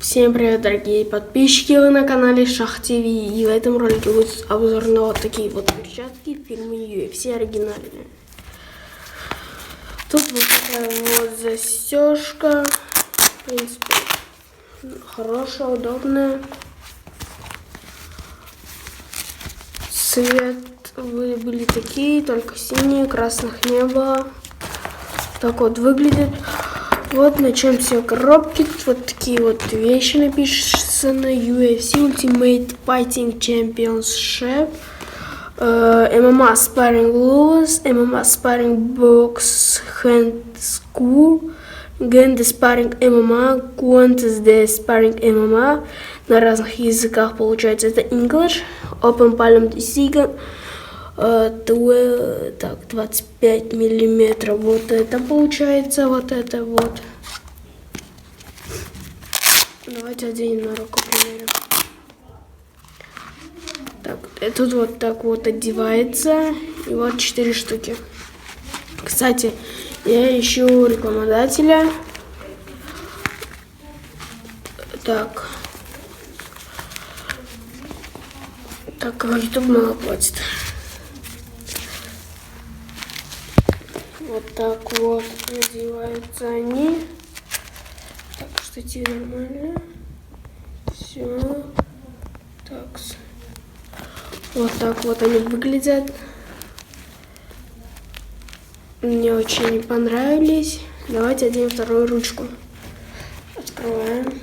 Всем привет, дорогие подписчики, вы на канале Шах ТВ, и в этом ролике будет обзор на вот такие вот перчатки фирмы UFC оригинальные. Тут вот такая вот застежка, в принципе, хорошая, удобная. Цвет были такие, только синие, красных не было. Так вот выглядит. Вот на чем все коробки, вот такие вот вещи написано: UFC Ultimate Fighting Championship, MMA Sparring Gloves, MMA Sparring Box Hand School, Генде Sparring MMA, Guantes de Sparring MMA, на разных языках получается это English, Open Palm Decision, так, 25 миллиметров, вот это получается, вот это вот. Давайте оденем на руку, примерим. Так, тут вот так вот одевается, и вот 4 штуки. Кстати, я ищу рекламодателя. Так, YouTube мало платит. Вот так вот надеваются они. Так, штатив нормально. Все. Так. Вот так вот они выглядят. Мне очень понравились. Давайте оденем вторую ручку. Открываем.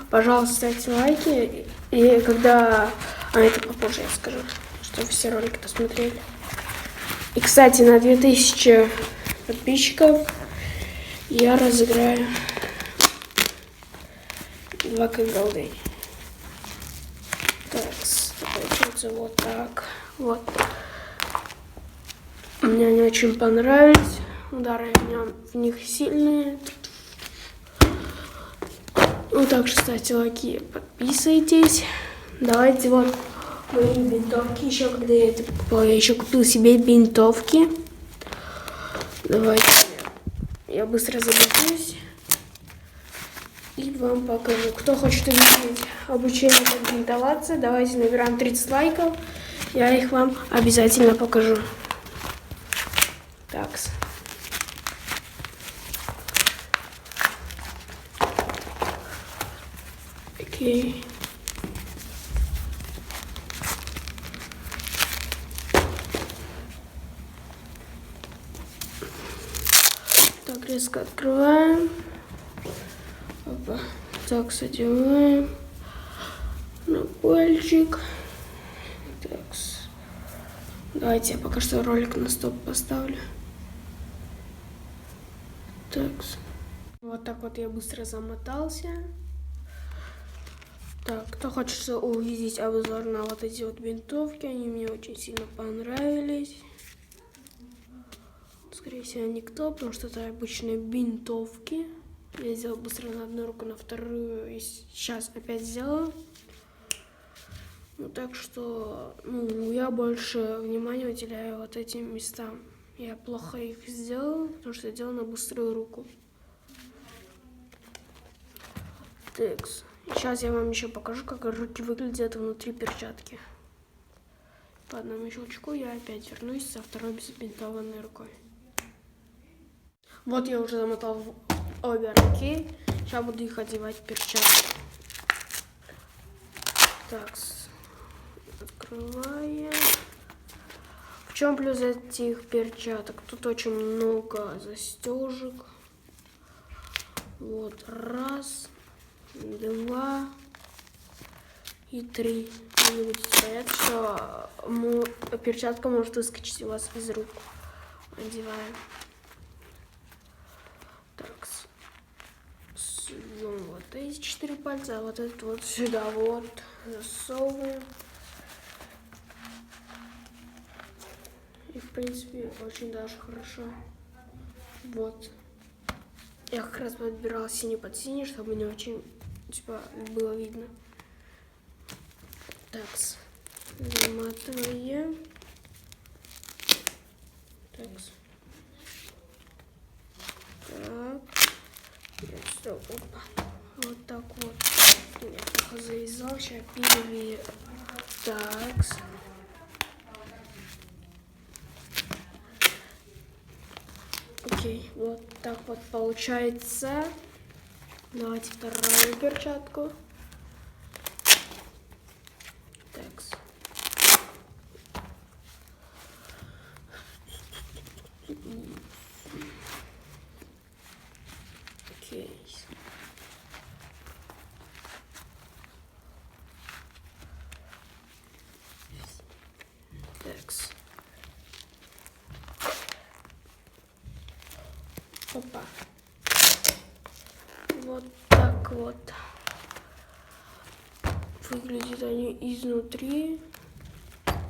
Пожалуйста, ставьте лайки. И когда... это попозже я скажу, чтобы все ролики посмотрели. И, кстати, на 2000 подписчиков я разыграю 2 голды. Так, получается вот так. Вот. Мне они очень понравились. Удары в них сильные. Ну, также ставьте лайки, подписывайтесь. Давайте вот мои бинтовки. Еще когда я это покупала, я еще купил себе бинтовки. Давайте я быстро забегусь и вам покажу. Кто хочет увидеть обучение, как бинтоваться, давайте набираем 30 лайков. Я их вам обязательно покажу. Так. Окей. Так, резко открываем. Опа. Так, одеваем на пальчик. Так. Давайте я пока что ролик на стоп поставлю. Так. Вот так вот я быстро замотался. Так, кто хочет увидеть обзор на вот эти вот бинтовки, они мне очень сильно понравились. Скорее всего, никто, потому что это обычные бинтовки. Я сделал быстро на одну руку, на вторую, и сейчас опять сделаю. Ну, так что, я больше внимания уделяю вот этим местам. Я плохо их сделал, потому что я делал на быструю руку. Так. Сейчас я вам еще покажу, как руки выглядят внутри перчатки. По одному щелчку я опять вернусь со второй забинтованной рукой. Вот я уже замотал обе руки. Сейчас буду их одевать в перчатки. Так, открываем. В чем плюс этих перчаток? Тут очень много застежек. Вот, раз, 2 и 3. Не будете бояться, что перчатка может выскочить у вас из рук. Одеваем. Так, суем вот эти 4 пальца, а вот этот вот сюда вот засовываем. И в принципе очень даже хорошо. Вот. Я как раз подбирала синий под синий, чтобы не очень было видно. Так, заматываем. Так, что, опа, вот так вот. Я плохо завязал, сейчас переведу. Так. Окей, вот так вот получается. Давайте вторую перчатку. Так. Окей. Так. Опа. Вот так вот выглядят они изнутри.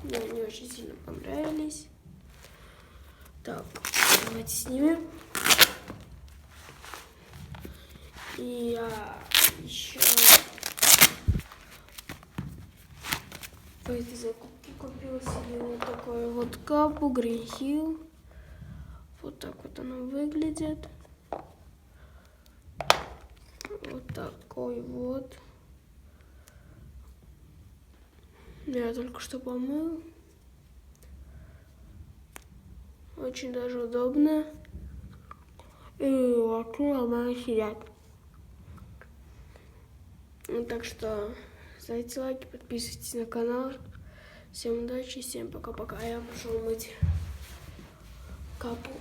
Мне они очень сильно понравились. Так, давайте снимем. И я еще по этой закупке купила себе вот такую вот капу Green Hill. Вот так вот она выглядит. Вот такой вот. Я только что помыл. Очень даже удобно. И очень нормально сидят. Так что ставьте лайки, подписывайтесь на канал. Всем удачи, всем пока-пока. Я пошел мыть капу.